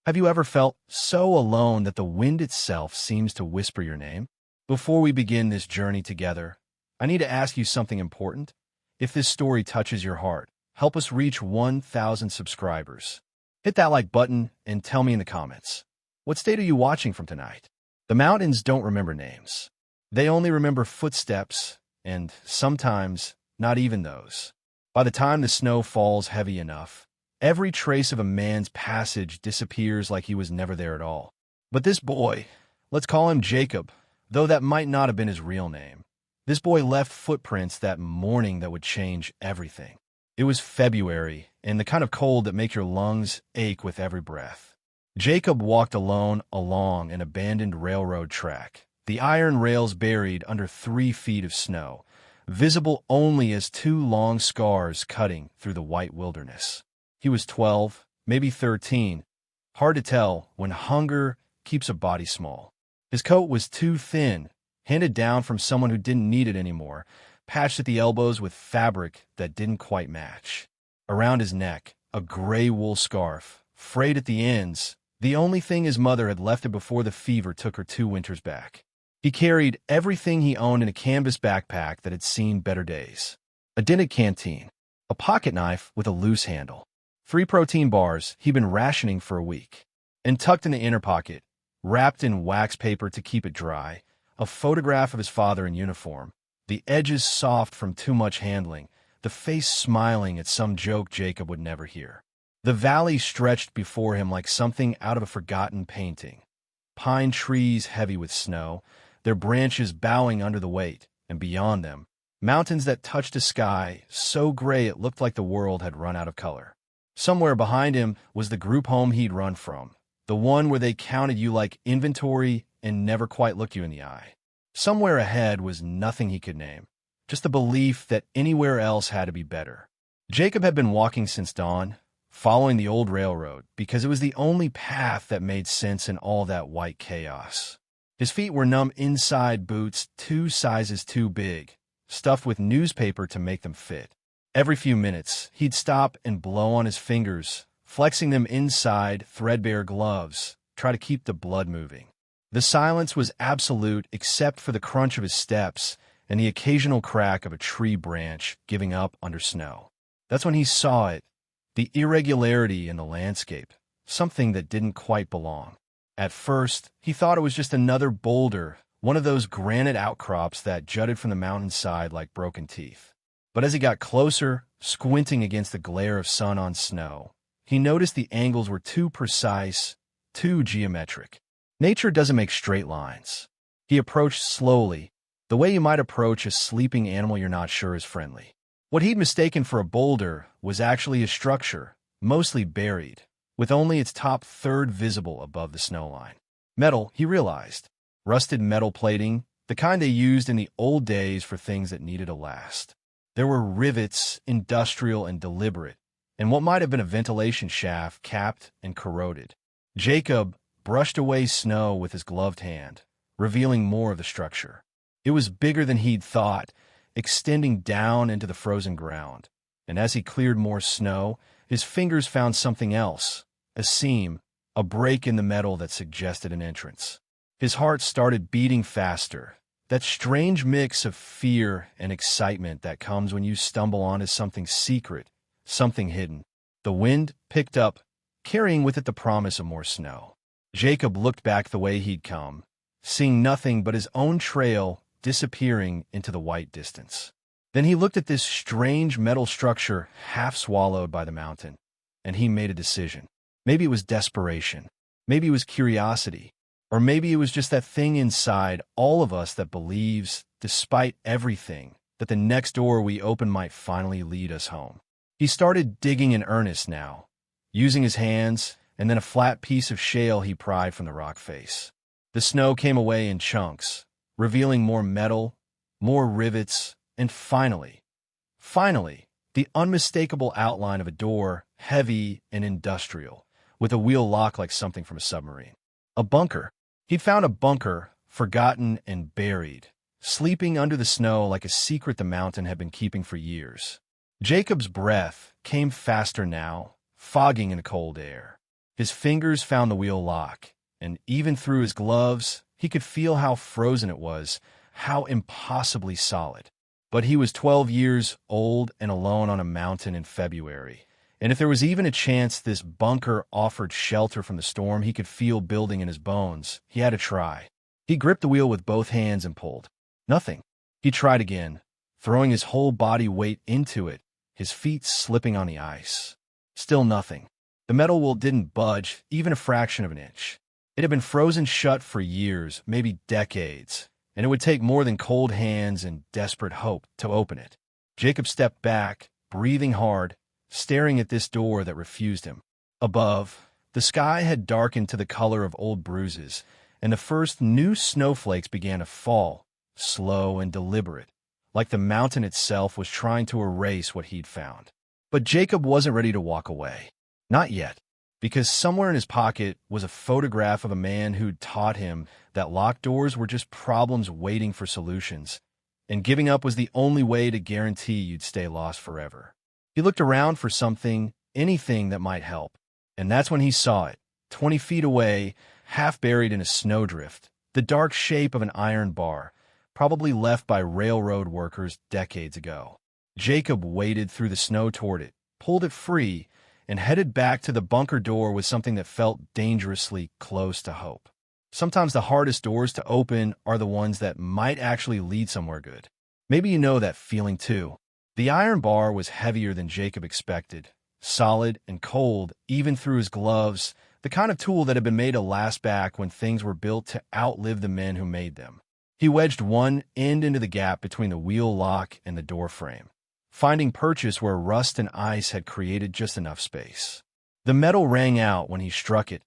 Have you ever felt so alone that the wind itself seems to whisper your name? Before we begin this journey together, I need to ask you something important. If this story touches your heart, help us reach 1,000 subscribers. Hit that like button and tell me in the comments. What state are you watching from tonight? The mountains don't remember names. They only remember footsteps, and sometimes not even those. By the time the snow falls heavy enough, every trace of a man's passage disappears like he was never there at all. But this boy, let's call him Jacob, though that might not have been his real name. This boy left footprints that morning that would change everything. It was February, and the kind of cold that makes your lungs ache with every breath. Jacob walked alone along an abandoned railroad track, the iron rails buried under 3 feet of snow, visible only as 2 long scars cutting through the white wilderness. He was 12, maybe 13. Hard to tell when hunger keeps a body small. His coat was too thin, handed down from someone who didn't need it anymore, patched at the elbows with fabric that didn't quite match. Around his neck, a gray wool scarf, frayed at the ends, the only thing his mother had left him before the fever took her 2 winters back. He carried everything he owned in a canvas backpack that had seen better days. A dented canteen, a pocket knife with a loose handle, 3 protein bars he'd been rationing for a week, and tucked in the inner pocket, wrapped in wax paper to keep it dry, a photograph of his father in uniform, the edges soft from too much handling, the face smiling at some joke Jacob would never hear. The valley stretched before him like something out of a forgotten painting. Pine trees heavy with snow, their branches bowing under the weight, and beyond them, mountains that touched a sky so gray it looked like the world had run out of color. Somewhere behind him was the group home he'd run from, the one where they counted you like inventory and never quite looked you in the eye. Somewhere ahead was nothing he could name, just the belief that anywhere else had to be better. Jacob had been walking since dawn, following the old railroad, because it was the only path that made sense in all that white chaos. His feet were numb inside boots 2 sizes too big, stuffed with newspaper to make them fit. Every few minutes, he'd stop and blow on his fingers, flexing them inside threadbare gloves, try to keep the blood moving. The silence was absolute except for the crunch of his steps and the occasional crack of a tree branch giving up under snow. That's when he saw it, the irregularity in the landscape, something that didn't quite belong. At first, he thought it was just another boulder, one of those granite outcrops that jutted from the mountainside like broken teeth. But as he got closer, squinting against the glare of sun on snow, he noticed the angles were too precise, too geometric. Nature doesn't make straight lines. He approached slowly, the way you might approach a sleeping animal you're not sure is friendly. What he'd mistaken for a boulder was actually a structure, mostly buried, with only its top third visible above the snow line. Metal, he realized. Rusted metal plating, the kind they used in the old days for things that needed to last. There were rivets, industrial and deliberate, and what might have been a ventilation shaft capped and corroded. Jacob brushed away snow with his gloved hand, revealing more of the structure. It was bigger than he'd thought, extending down into the frozen ground, and as he cleared more snow, his fingers found something else, a seam, a break in the metal that suggested an entrance. His heart started beating faster, that strange mix of fear and excitement that comes when you stumble onto something secret, something hidden. The wind picked up, carrying with it the promise of more snow. Jacob looked back the way he'd come, seeing nothing but his own trail disappearing into the white distance. Then he looked at this strange metal structure half swallowed by the mountain, and he made a decision. Maybe it was desperation, maybe it was curiosity, or maybe it was just that thing inside all of us that believes, despite everything, that the next door we open might finally lead us home. He started digging in earnest now, using his hands and then a flat piece of shale he pried from the rock face. The snow came away in chunks, revealing more metal, more rivets, and finally, the unmistakable outline of a door, heavy and industrial, with a wheel lock like something from a submarine. A bunker. He'd found a bunker, forgotten and buried, sleeping under the snow like a secret the mountain had been keeping for years. Jacob's breath came faster now, fogging in the cold air. His fingers found the wheel lock, and even through his gloves, he could feel how frozen it was, how impossibly solid. But he was 12 years old and alone on a mountain in February, and if there was even a chance this bunker offered shelter from the storm he could feel building in his bones, he had to try. He gripped the wheel with both hands and pulled. Nothing. He tried again, throwing his whole body weight into it, his feet slipping on the ice. Still nothing. The metal wheel didn't budge, even a fraction of an inch. It had been frozen shut for years, maybe decades, and it would take more than cold hands and desperate hope to open it. Jacob stepped back, breathing hard, staring at this door that refused him. Above, the sky had darkened to the color of old bruises, and the first new snowflakes began to fall, slow and deliberate, like the mountain itself was trying to erase what he'd found. But Jacob wasn't ready to walk away. Not yet, because somewhere in his pocket was a photograph of a man who'd taught him that locked doors were just problems waiting for solutions, and giving up was the only way to guarantee you'd stay lost forever. He looked around for something, anything that might help, and that's when he saw it, 20 feet away, half buried in a snowdrift, the dark shape of an iron bar, probably left by railroad workers decades ago. Jacob waded through the snow toward it, pulled it free, and headed back to the bunker door with something that felt dangerously close to hope. Sometimes the hardest doors to open are the ones that might actually lead somewhere good. Maybe you know that feeling too. The iron bar was heavier than Jacob expected, solid and cold, even through his gloves, the kind of tool that had been made to last back when things were built to outlive the men who made them. He wedged one end into the gap between the wheel lock and the door frame, finding purchase where rust and ice had created just enough space. The metal rang out when he struck it,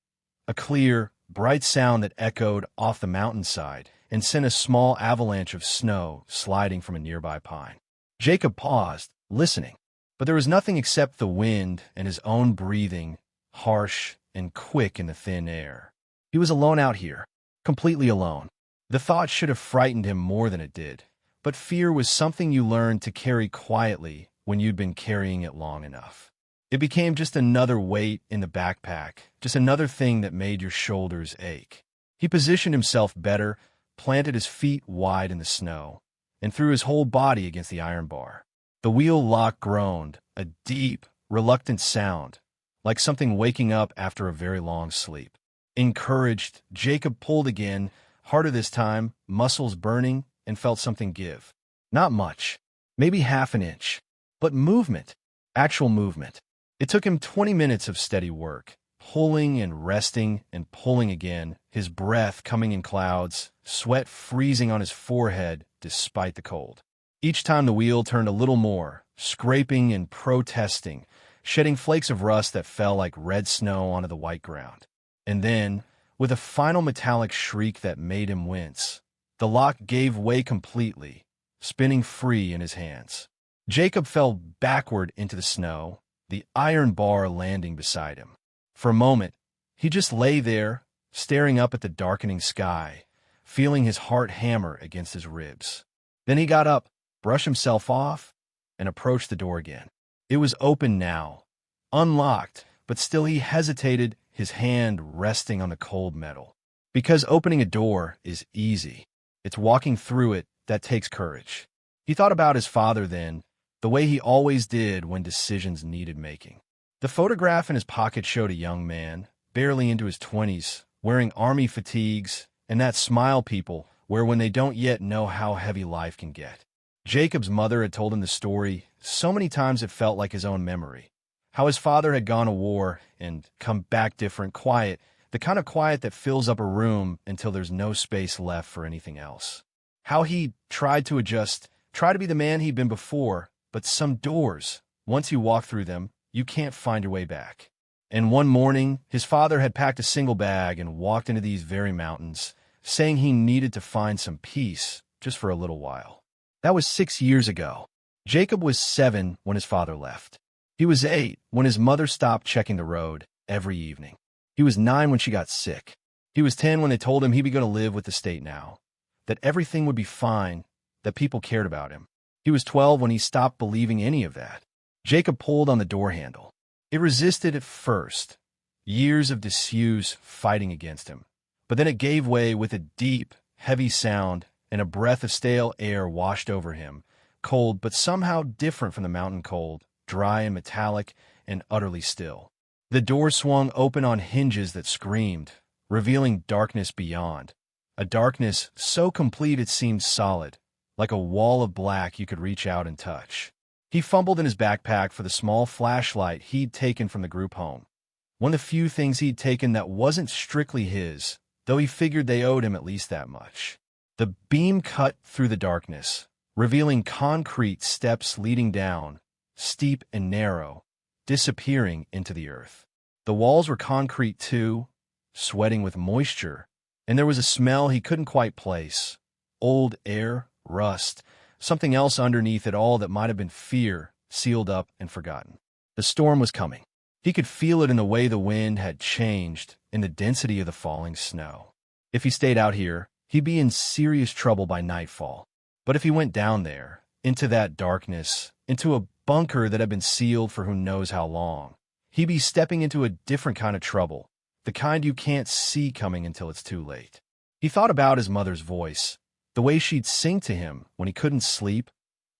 a clear, bright sound that echoed off the mountainside and sent a small avalanche of snow sliding from a nearby pine. Jacob paused, listening, but there was nothing except the wind and his own breathing, harsh and quick in the thin air. He was alone out here, completely alone. The thought should have frightened him more than it did, but fear was something you learned to carry quietly when you'd been carrying it long enough. It became just another weight in the backpack, just another thing that made your shoulders ache. He positioned himself better, planted his feet wide in the snow, and threw his whole body against the iron bar. The wheel lock groaned, a deep, reluctant sound, like something waking up after a very long sleep. Encouraged, Jacob pulled again, harder this time, muscles burning, and felt something give. Not much, maybe half an inch, but movement, actual movement. It took him 20 minutes of steady work, pulling and resting and pulling again, his breath coming in clouds, sweat freezing on his forehead despite the cold. Each time the wheel turned a little more, scraping and protesting, shedding flakes of rust that fell like red snow onto the white ground. And then, with a final metallic shriek that made him wince, the lock gave way completely, spinning free in his hands. Jacob fell backward into the snow, the iron bar landing beside him. For a moment, he just lay there, staring up at the darkening sky, feeling his heart hammer against his ribs. Then he got up, brushed himself off, and approached the door again. It was open now, unlocked, but still he hesitated, his hand resting on the cold metal. Because opening a door is easy. It's walking through it that takes courage. He thought about his father then, the way he always did when decisions needed making. The photograph in his pocket showed a young man, barely into his 20s, wearing army fatigues, and that smile people wear when they don't yet know how heavy life can get. Jacob's mother had told him the story so many times it felt like his own memory. How his father had gone to war and come back different, quiet, the kind of quiet that fills up a room until there's no space left for anything else. How he tried to adjust, try to be the man he'd been before, but some doors, once you walk through them, you can't find your way back. And one morning, his father had packed a single bag and walked into these very mountains, saying he needed to find some peace just for a little while. That was 6 years ago. Jacob was 7 when his father left. He was 8 when his mother stopped checking the road every evening. He was 9 when she got sick. He was 10 when they told him he'd be going to live with the state now, that everything would be fine, that people cared about him. He was 12 when he stopped believing any of that. Jacob pulled on the door handle. It resisted at first. years of disuse fighting against him. But then it gave way with a deep, heavy sound, and a breath of stale air washed over him, cold but somehow different from the mountain cold, dry and metallic and utterly still. The door swung open on hinges that screamed, revealing darkness beyond, a darkness so complete it seemed solid, like a wall of black you could reach out and touch. He fumbled in his backpack for the small flashlight he'd taken from the group home, one of the few things he'd taken that wasn't strictly his, though he figured they owed him at least that much. The beam cut through the darkness, revealing concrete steps leading down, steep and narrow, disappearing into the earth. The walls were concrete too, sweating with moisture, and there was a smell he couldn't quite place. Old air, rust, something else underneath it all that might have been fear, sealed up and forgotten. The storm was coming. He could feel it in the way the wind had changed, in the density of the falling snow. If he stayed out here, he'd be in serious trouble by nightfall. But if he went down there, into that darkness, into a bunker that had been sealed for who knows how long, he'd be stepping into a different kind of trouble, the kind you can't see coming until it's too late. He thought about his mother's voice, the way she'd sing to him when he couldn't sleep,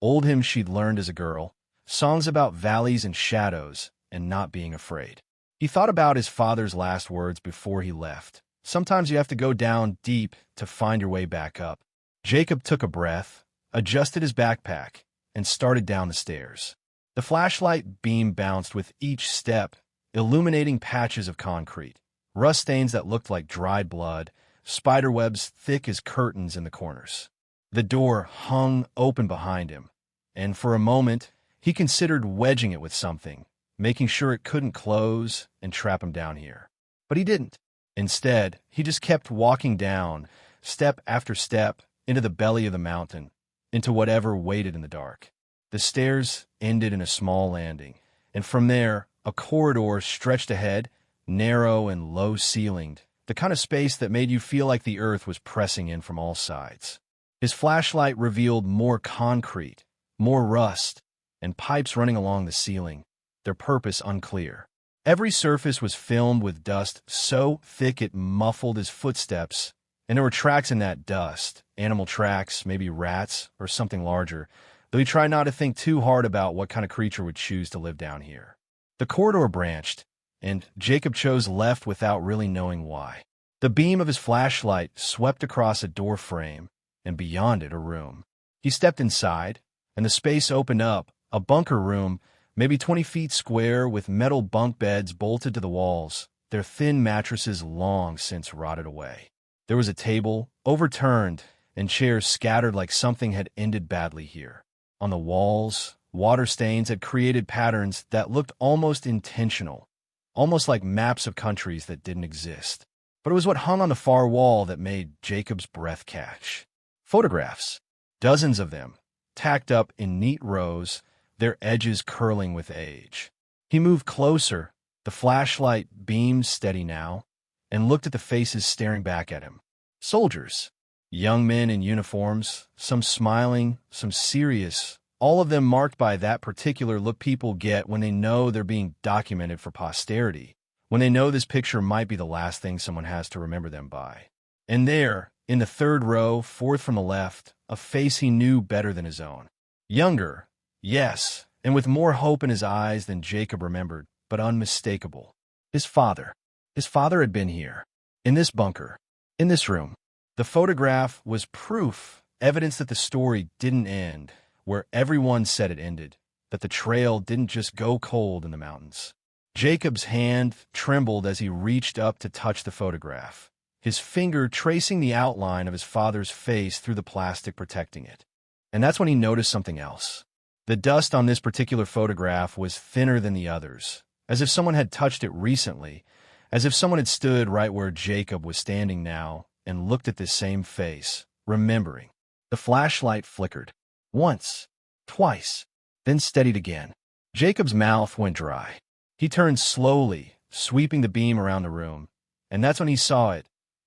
old hymns she'd learned as a girl, songs about valleys and shadows and not being afraid. He thought about his father's last words before he left. Sometimes you have to go down deep to find your way back up. Jacob took a breath, adjusted his backpack, and started down the stairs. The flashlight beam bounced with each step, illuminating patches of concrete, rust stains that looked like dried blood, spiderwebs thick as curtains in the corners. The door hung open behind him, and for a moment he considered wedging it with something, making sure it couldn't close and trap him down here. But he didn't. Instead, he just kept walking down, step after step, into the belly of the mountain, into whatever waited in the dark. The stairs ended in a small landing, and from there, a corridor stretched ahead, narrow and low-ceilinged, the kind of space that made you feel like the earth was pressing in from all sides. His flashlight revealed more concrete, more rust, and pipes running along the ceiling, their purpose unclear. Every surface was filmed with dust so thick it muffled his footsteps, and there were tracks in that dust, animal tracks, maybe rats or something larger, though he tried not to think too hard about what kind of creature would choose to live down here. The corridor branched, and Jacob chose left without really knowing why. The beam of his flashlight swept across a door frame, and beyond it a room. He stepped inside, and the space opened up, a bunker room, maybe 20 feet square, with metal bunk beds bolted to the walls, their thin mattresses long since rotted away. There was a table, overturned, and chairs scattered like something had ended badly here. On the walls, water stains had created patterns that looked almost intentional, almost like maps of countries that didn't exist. But it was what hung on the far wall that made Jacob's breath catch. Photographs, dozens of them, tacked up in neat rows, their edges curling with age. He moved closer, the flashlight beam steady now, and looked at the faces staring back at him. Soldiers, young men in uniforms, some smiling, some serious, all of them marked by that particular look people get when they know they're being documented for posterity, when they know this picture might be the last thing someone has to remember them by. And there, in the third row, fourth from the left, a face he knew better than his own. Younger, yes, and with more hope in his eyes than Jacob remembered, but unmistakable. His father. His father had been here, in this bunker, in this room. The photograph was proof, evidence that the story didn't end where everyone said it ended, that the trail didn't just go cold in the mountains. Jacob's hand trembled as he reached up to touch the photograph, his finger tracing the outline of his father's face through the plastic protecting it. And that's when he noticed something else. The dust on this particular photograph was thinner than the others, as if someone had touched it recently, as if someone had stood right where Jacob was standing now and looked at this same face, remembering. The flashlight flickered. Once, twice, then steadied again. Jacob's mouth went dry. He turned slowly, sweeping the beam around the room, and that's when he saw it.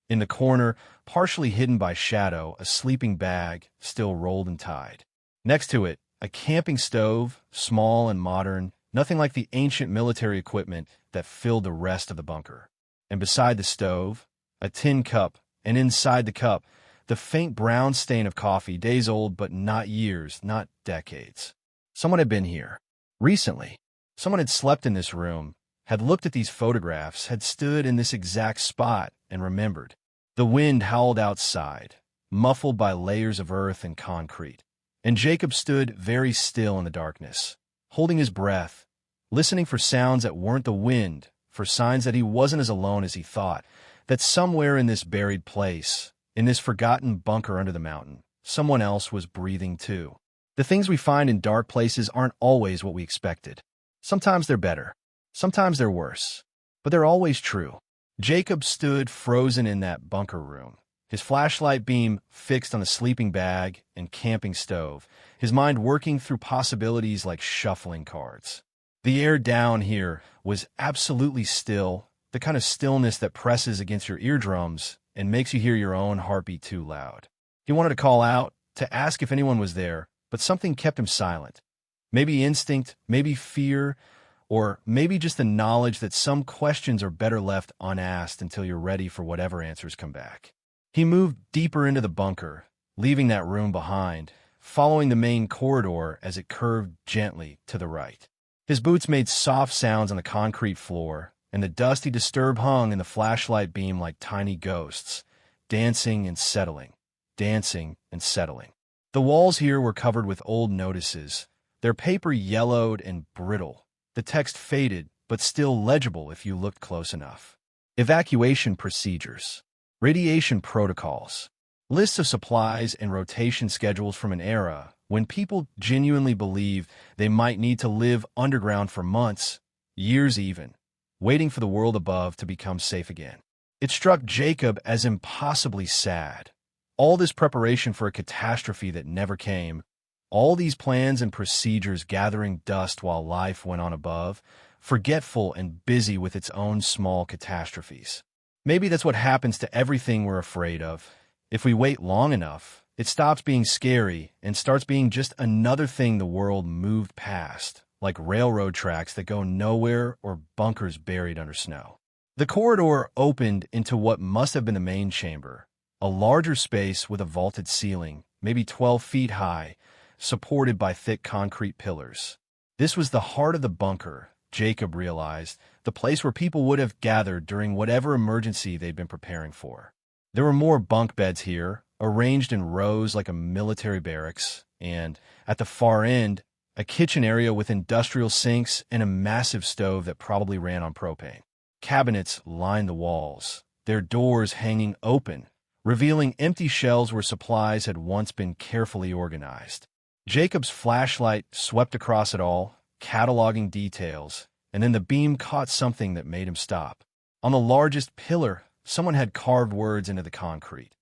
In the corner, partially hidden by shadow, a sleeping bag, still rolled and tied. Next to it, a camping stove, small and modern, nothing like the ancient military equipment that filled the rest of the bunker. And beside the stove, a tin cup, and inside the cup, the faint brown stain of coffee, days old but not years, not decades. Someone had been here. Recently. Someone had slept in this room, had looked at these photographs, had stood in this exact spot, and remembered. The wind howled outside, muffled by layers of earth and concrete. And Jacob stood very still in the darkness, holding his breath, listening for sounds that weren't the wind, for signs that he wasn't as alone as he thought, that somewhere in this buried place, in this forgotten bunker under the mountain, someone else was breathing too. The things we find in dark places aren't always what we expected. Sometimes they're better. Sometimes they're worse. But they're always true. Jacob stood frozen in that bunker room, his flashlight beam fixed on the sleeping bag and camping stove, his mind working through possibilities like shuffling cards. The air down here was absolutely still, the kind of stillness that presses against your eardrums and makes you hear your own heartbeat too loud. He wanted to call out, to ask if anyone was there, but something kept him silent. Maybe instinct, maybe fear, or maybe just the knowledge that some questions are better left unasked until you're ready for whatever answers come back. He moved deeper into the bunker, leaving that room behind, following the main corridor as it curved gently to the right. His boots made soft sounds on the concrete floor, and the dusty disturb hung in the flashlight beam like tiny ghosts, dancing and settling, dancing and settling. The walls here were covered with old notices, their paper yellowed and brittle, the text faded but still legible if you looked close enough. Evacuation procedures, radiation protocols, lists of supplies and rotation schedules from an era when people genuinely believed they might need to live underground for months, years even, waiting for the world above to become safe again. It struck Jacob as impossibly sad. All this preparation for a catastrophe that never came, all these plans and procedures gathering dust while life went on above, forgetful and busy with its own small catastrophes. Maybe that's what happens to everything we're afraid of. If we wait long enough, it stops being scary and starts being just another thing the world moved past, like railroad tracks that go nowhere or bunkers buried under snow. The corridor opened into what must have been the main chamber, a larger space with a vaulted ceiling, maybe 12 feet high, supported by thick concrete pillars. This was the heart of the bunker, Jacob realized, the place where people would have gathered during whatever emergency they'd been preparing for. There were more bunk beds here, arranged in rows like a military barracks, and, at the far end, a kitchen area with industrial sinks and a massive stove that probably ran on propane. Cabinets lined the walls, their doors hanging open, revealing empty shelves where supplies had once been carefully organized. Jacob's flashlight swept across it all, cataloging details, and then the beam caught something that made him stop. On the largest pillar, someone had carved words into the concrete.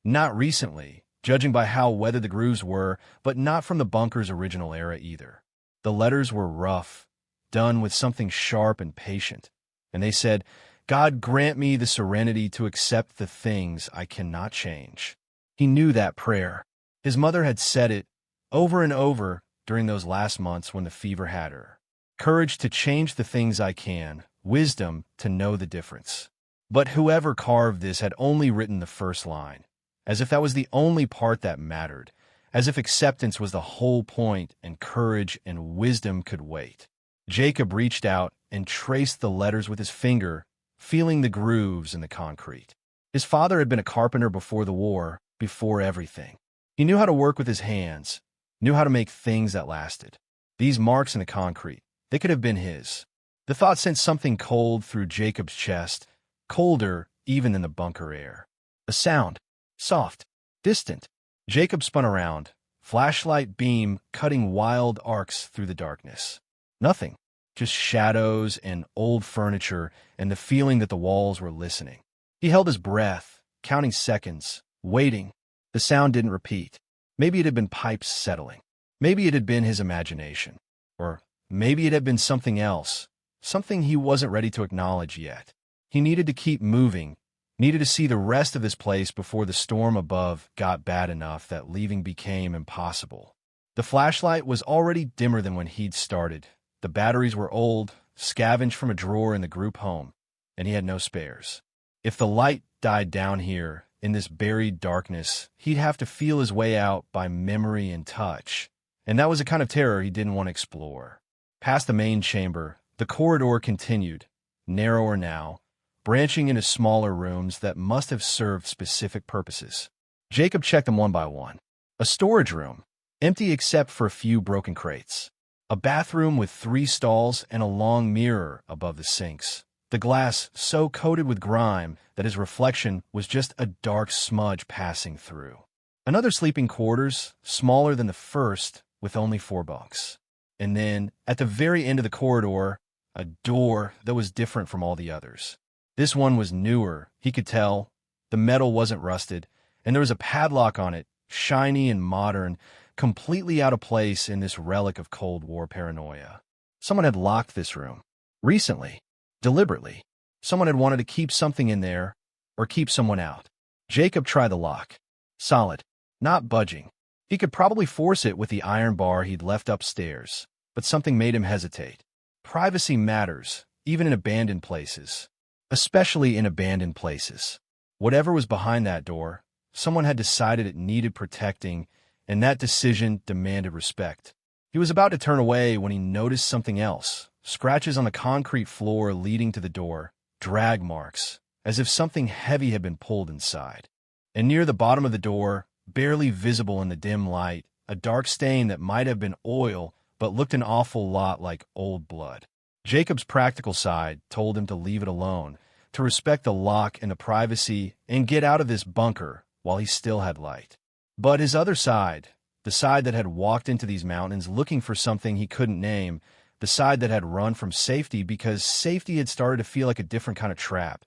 Not recently, judging by how weathered the grooves were, but not from the bunker's original era either. The letters were rough, done with something sharp and patient, and they said, "God grant me the serenity to accept the things I cannot change." He knew that prayer. His mother had said it over and over during those last months when the fever had her. Courage to change the things I can, wisdom to know the difference. But whoever carved this had only written the first line, as if that was the only part that mattered, as if acceptance was the whole point and courage and wisdom could wait. Jacob reached out and traced the letters with his finger, feeling the grooves in the concrete. His father had been a carpenter before the war, before everything. He knew how to work with his hands, knew how to make things that lasted. These marks in the concrete, they could have been his. The thought sent something cold through Jacob's chest, colder even than the bunker air. A sound, soft, distant. Jacob spun around, flashlight beam cutting wild arcs through the darkness. Nothing, just shadows and old furniture and the feeling that the walls were listening. He held his breath, counting seconds, waiting. The sound didn't repeat. Maybe it had been pipes settling. Maybe it had been his imagination. Or maybe it had been something else, something he wasn't ready to acknowledge yet. He needed to keep moving, needed to see the rest of this place before the storm above got bad enough that leaving became impossible. The flashlight was already dimmer than when he'd started. The batteries were old, scavenged from a drawer in the group home, and he had no spares. If the light died down here, in this buried darkness, he'd have to feel his way out by memory and touch, and that was a kind of terror he didn't want to explore. Past the main chamber, the corridor continued, narrower now, branching into smaller rooms that must have served specific purposes. Jacob checked them one by one. A storage room, empty except for a few broken crates. A bathroom with 3 stalls and a long mirror above the sinks. The glass so coated with grime that his reflection was just a dark smudge passing through. Another sleeping quarters, smaller than the first, with only 4 bunks. And then, at the very end of the corridor, a door that was different from all the others. This one was newer, he could tell. The metal wasn't rusted, and there was a padlock on it, shiny and modern, completely out of place in this relic of Cold War paranoia. Someone had locked this room. Recently. Deliberately. Someone had wanted to keep something in there, or keep someone out. Jacob tried the lock. Solid. Not budging. He could probably force it with the iron bar he'd left upstairs, but something made him hesitate. Privacy matters, even in abandoned places. Especially in abandoned places. Whatever was behind that door, someone had decided it needed protecting, and that decision demanded respect. He was about to turn away when he noticed something else. Scratches on the concrete floor leading to the door, drag marks, as if something heavy had been pulled inside. And near the bottom of the door, barely visible in the dim light, a dark stain that might have been oil but looked an awful lot like old blood. Jacob's practical side told him to leave it alone, to respect the lock and the privacy, and get out of this bunker while he still had light. But his other side, the side that had walked into these mountains looking for something he couldn't name, the side that had run from safety because safety had started to feel like a different kind of trap.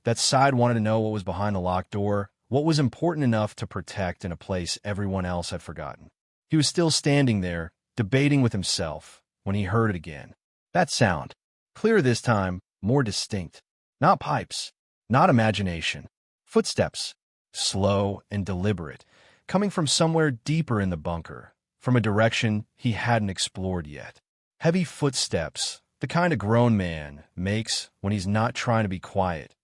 That side wanted to know what was behind the locked door, what was important enough to protect in a place everyone else had forgotten. He was still standing there, debating with himself, when he heard it again. That sound. Clearer this time, more distinct. Not pipes. Not imagination. Footsteps. Slow and deliberate, coming from somewhere deeper in the bunker, from a direction he hadn't explored yet. Heavy footsteps, the kind a grown man makes when he's not trying to be quiet,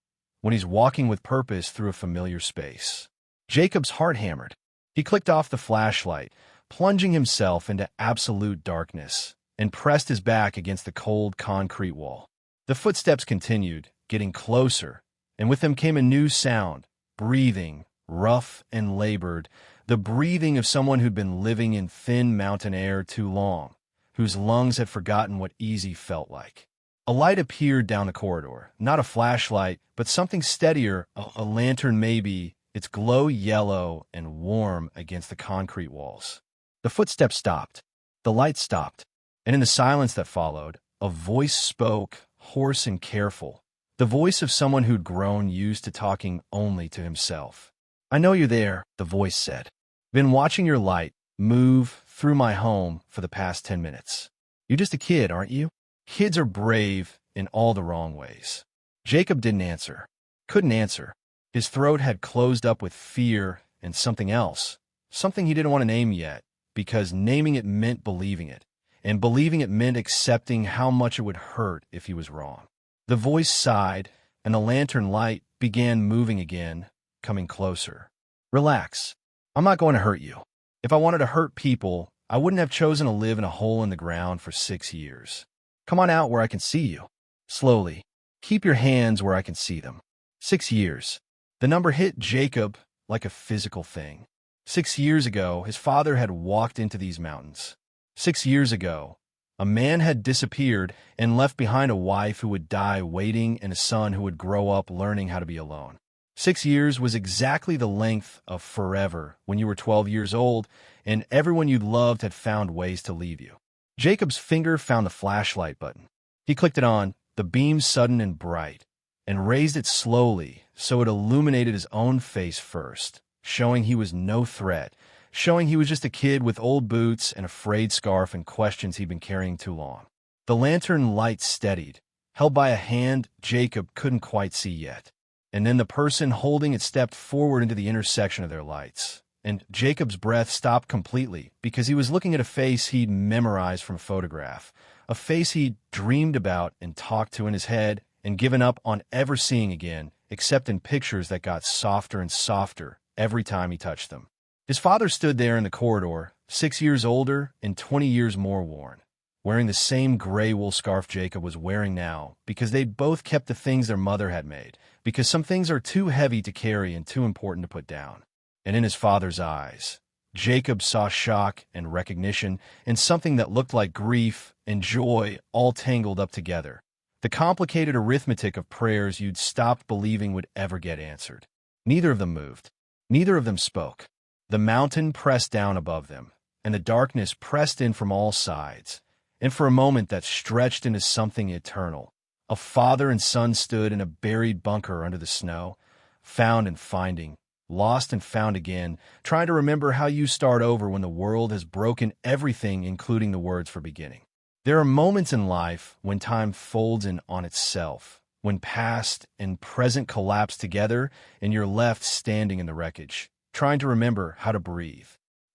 when he's walking with purpose through a familiar space. Jacob's heart hammered. He clicked off the flashlight, plunging himself into absolute darkness, and pressed his back against the cold concrete wall. The footsteps continued, getting closer, and with them came a new sound, breathing, rough and labored, the breathing of someone who'd been living in thin mountain air too long, whose lungs had forgotten what easy felt like. A light appeared down the corridor, not a flashlight, but something steadier, a lantern maybe, its glow yellow and warm against the concrete walls. The footsteps stopped. The light stopped. And in the silence that followed, a voice spoke, hoarse and careful, the voice of someone who'd grown used to talking only to himself. "I know you're there," the voice said. "Been watching your light move through my home for the past 10 minutes. You're just a kid, aren't you? Kids are brave in all the wrong ways." Jacob didn't answer. Couldn't answer. His throat had closed up with fear and something else, something he didn't want to name yet, because naming it meant believing it, and believing it meant accepting how much it would hurt if he was wrong. The voice sighed, and the lantern light began moving again, coming closer. "Relax. I'm not going to hurt you. If I wanted to hurt people, I wouldn't have chosen to live in a hole in the ground for 6 years. Come on out where I can see you. Slowly. Keep your hands where I can see them." 6 years. The number hit Jacob like a physical thing. 6 years ago, his father had walked into these mountains. 6 years ago, a man had disappeared and left behind a wife who would die waiting and a son who would grow up learning how to be alone. 6 years was exactly the length of forever when you were 12 years old and everyone you'd loved had found ways to leave you. Jacob's finger found the flashlight button. He clicked it on, the beam sudden and bright, and raised it slowly so it illuminated his own face first, showing he was no threat, showing he was just a kid with old boots and a frayed scarf and questions he'd been carrying too long. The lantern light steadied, held by a hand Jacob couldn't quite see yet. And then the person holding it stepped forward into the intersection of their lights. And Jacob's breath stopped completely because he was looking at a face he'd memorized from a photograph, a face he'd dreamed about and talked to in his head and given up on ever seeing again, except in pictures that got softer and softer every time he touched them. His father stood there in the corridor, 6 years older and 20 years more worn, wearing the same gray wool scarf Jacob was wearing now because they'd both kept the things their mother had made, because some things are too heavy to carry and too important to put down. And in his father's eyes, Jacob saw shock and recognition and something that looked like grief and joy all tangled up together. The complicated arithmetic of prayers you'd stopped believing would ever get answered. Neither of them moved. Neither of them spoke. The mountain pressed down above them, and the darkness pressed in from all sides. And for a moment that stretched into something eternal. A father and son stood in a buried bunker under the snow, found and finding, lost and found again, trying to remember how you start over when the world has broken everything, including the words for beginning. There are moments in life when time folds in on itself, when past and present collapse together and you're left standing in the wreckage, trying to remember how to breathe.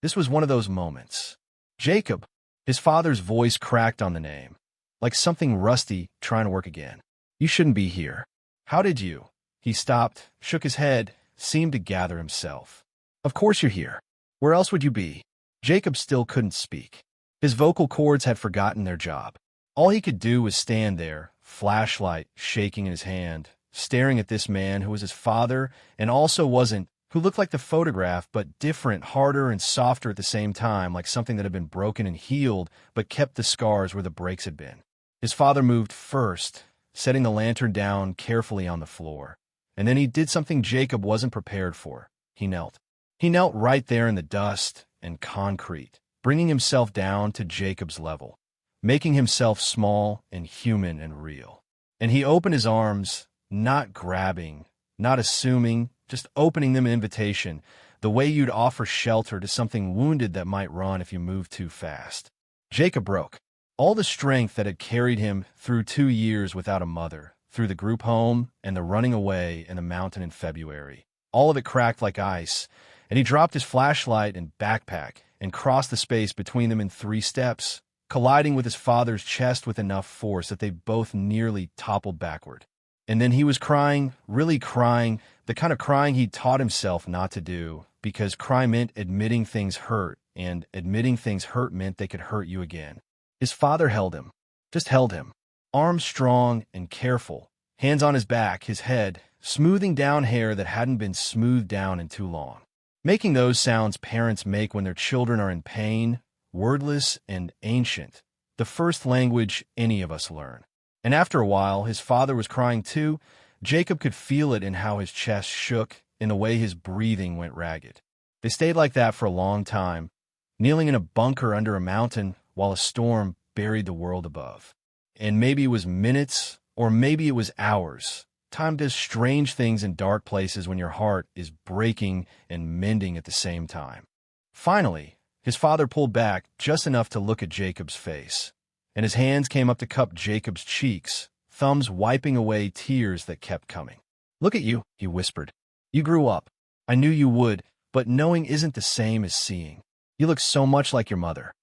This was one of those moments. Jacob, his father's voice cracked on the name, like something rusty trying to work again. You shouldn't be here. How did you? He stopped, shook his head, seemed to gather himself. Of course you're here. Where else would you be? Jacob still couldn't speak. His vocal cords had forgotten their job. All he could do was stand there, flashlight shaking in his hand, staring at this man who was his father and also wasn't, who looked like the photograph but different, harder and softer at the same time, like something that had been broken and healed but kept the scars where the breaks had been. His father moved first, setting the lantern down carefully on the floor. And then he did something Jacob wasn't prepared for. He knelt. He knelt right there in the dust and concrete, bringing himself down to Jacob's level, making himself small and human and real. And he opened his arms, not grabbing, not assuming, just opening them an invitation, the way you'd offer shelter to something wounded that might run if you moved too fast. Jacob broke. All the strength that had carried him through 2 years without a mother, through the group home and the running away in the mountain in February. All of it cracked like ice, and he dropped his flashlight and backpack and crossed the space between them in 3 steps, colliding with his father's chest with enough force that they both nearly toppled backward. And then he was crying, really crying, the kind of crying he'd taught himself not to do, because cry meant admitting things hurt, and admitting things hurt meant they could hurt you again. His father held him, just held him, arms strong and careful, hands on his back, his head, smoothing down hair that hadn't been smoothed down in too long. Making those sounds parents make when their children are in pain, wordless and ancient, the first language any of us learn. And after a while, his father was crying too. Jacob could feel it in how his chest shook, in the way his breathing went ragged. They stayed like that for a long time, kneeling in a bunker under a mountain while a storm buried the world above. And maybe it was minutes, or maybe it was hours. Time does strange things in dark places when your heart is breaking and mending at the same time. Finally, his father pulled back just enough to look at Jacob's face, and his hands came up to cup Jacob's cheeks, thumbs wiping away tears that kept coming. "Look at you," he whispered. "You grew up. I knew you would, but knowing isn't the same as seeing. You look so much like your mother."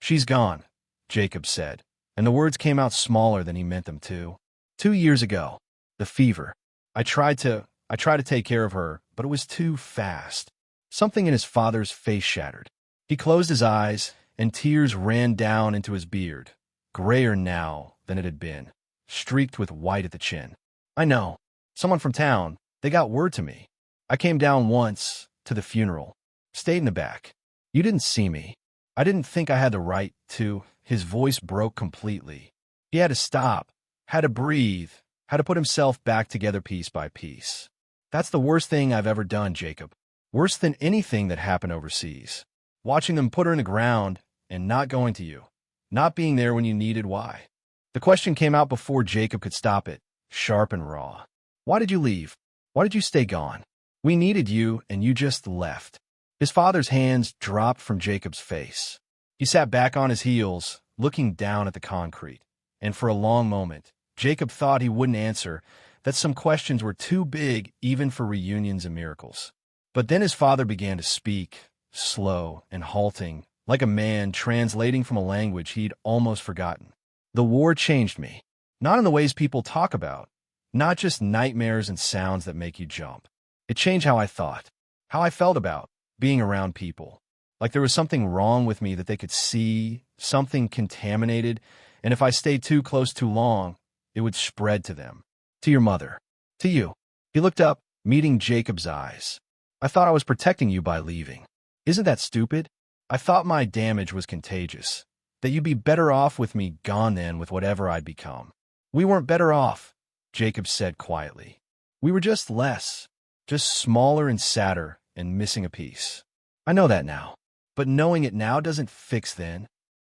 "She's gone," Jacob said, and the words came out smaller than he meant them to. 2 years ago. The fever. I tried to take care of her, but it was too fast." Something in his father's face shattered. He closed his eyes, and tears ran down into his beard, grayer now than it had been, streaked with white at the chin. "I know. Someone from town. They got word to me. I came down once, to the funeral. Stayed in the back. You didn't see me. I didn't think I had the right to." His voice broke completely. He had to stop, had to breathe, had to put himself back together piece by piece. "That's the worst thing I've ever done, Jacob. Worse than anything that happened overseas. Watching them put her in the ground and not going to you. Not being there when you needed why." The question came out before Jacob could stop it, sharp and raw. "Why did you leave? Why did you stay gone? We needed you, and you just left." His father's hands dropped from Jacob's face. He sat back on his heels, looking down at the concrete, and for a long moment, Jacob thought he wouldn't answer, that some questions were too big even for reunions and miracles. But then his father began to speak, slow and halting, like a man translating from a language he'd almost forgotten. The war changed me. Not in the ways people talk about. Not just nightmares and sounds that make you jump. It changed how I thought, how I felt about being around people. Like there was something wrong with me that they could see, something contaminated, and if I stayed too close too long, it would spread to them. To your mother. To you. He looked up, meeting Jacob's eyes. I thought I was protecting you by leaving. Isn't that stupid? I thought my damage was contagious. That you'd be better off with me gone then with whatever I'd become. We weren't better off, Jacob said quietly. We were just less. Just smaller and sadder and missing a piece. I know that now. But knowing it now doesn't fix then.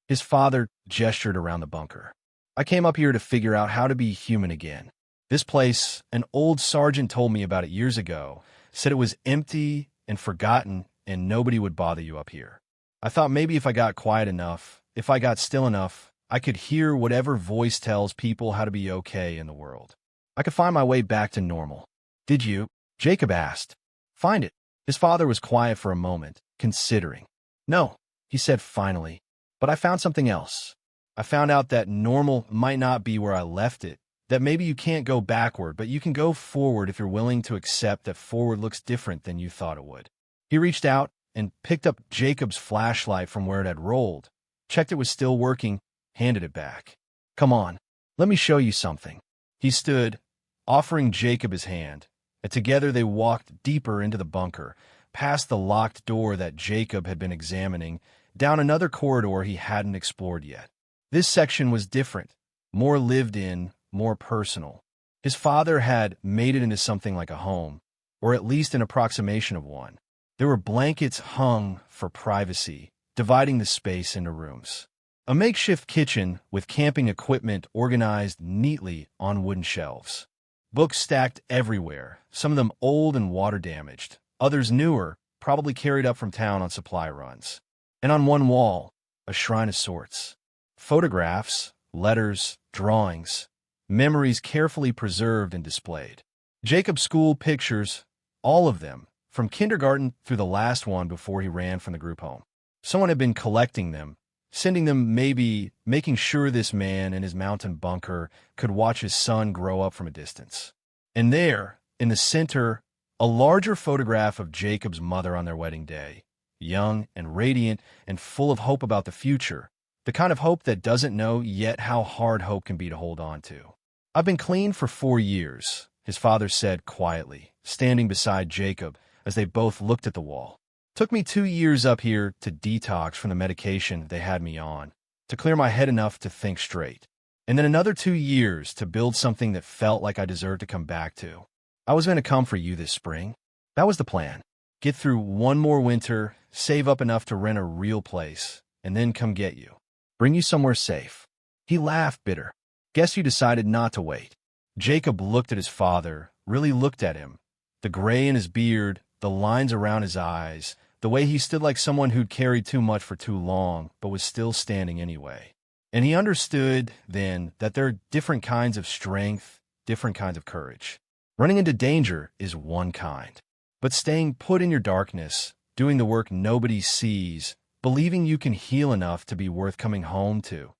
His father gestured around the bunker. I came up here to figure out how to be human again. This place, an old sergeant told me about it years ago, said it was empty and forgotten and nobody would bother you up here. I thought maybe if I got quiet enough, if I got still enough, I could hear whatever voice tells people how to be okay in the world. I could find my way back to normal. Did you? Jacob asked. Find it. His father was quiet for a moment, considering. No, he said finally, but I found something else. I found out that normal might not be where I left it, that maybe you can't go backward, but you can go forward if you're willing to accept that forward looks different than you thought it would. He reached out and picked up Jacob's flashlight from where it had rolled, checked it was still working, handed it back. Come on, let me show you something. He stood, offering Jacob his hand, and together they walked deeper into the bunker, past the locked door that Jacob had been examining, down another corridor he hadn't explored yet. This section was different, more lived in, more personal. His father had made it into something like a home, or at least an approximation of one. There were blankets hung for privacy, dividing the space into rooms. A makeshift kitchen with camping equipment organized neatly on wooden shelves. Books stacked everywhere, some of them old and water-damaged, others newer, probably carried up from town on supply runs. And on one wall, a shrine of sorts. Photographs, letters, drawings, memories carefully preserved and displayed. Jacob's school pictures, all of them, from kindergarten through the last one before he ran from the group home. Someone had been collecting them, sending them, maybe making sure this man in his mountain bunker could watch his son grow up from a distance. And there, in the center, a larger photograph of Jacob's mother on their wedding day, young and radiant and full of hope about the future, the kind of hope that doesn't know yet how hard hope can be to hold on to. I've been clean for 4 years, his father said quietly, standing beside Jacob as they both looked at the wall. Took me 2 years up here to detox from the medication they had me on, to clear my head enough to think straight. And then another 2 years to build something that felt like I deserved to come back to. I was going to come for you this spring. That was the plan. Get through one more winter, save up enough to rent a real place, and then come get you. Bring you somewhere safe. He laughed bitter. Guess you decided not to wait. Jacob looked at his father, really looked at him. The gray in his beard, the lines around his eyes, the way he stood like someone who'd carried too much for too long, but was still standing anyway. And he understood, then, that there are different kinds of strength, different kinds of courage. Running into danger is one kind. But staying put in your darkness, doing the work nobody sees, believing you can heal enough to be worth coming home to,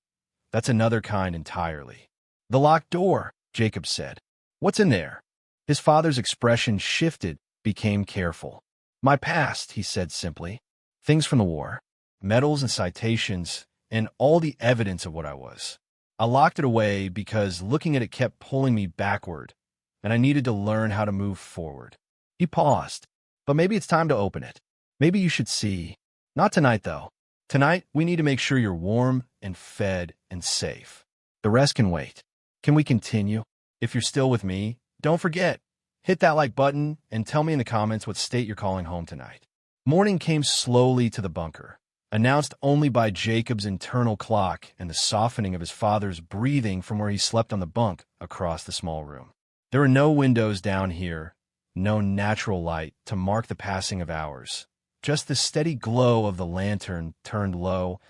that's another kind entirely. The locked door, Jacob said. What's in there? His father's expression shifted, became careful. My past, he said simply. Things from the war. Medals and citations, and all the evidence of what I was. I locked it away because looking at it kept pulling me backward, and I needed to learn how to move forward. He paused. But maybe it's time to open it. Maybe you should see. Not tonight, though. Tonight, we need to make sure you're warm and fed and safe. The rest can wait. Can we continue? If you're still with me, don't forget, hit that like button and tell me in the comments what state you're calling home tonight. Morning came slowly to the bunker, announced only by Jacob's internal clock and the softening of his father's breathing from where he slept on the bunk across the small room. There were no windows down here, no natural light to mark the passing of hours. Just the steady glow of the lantern turned low,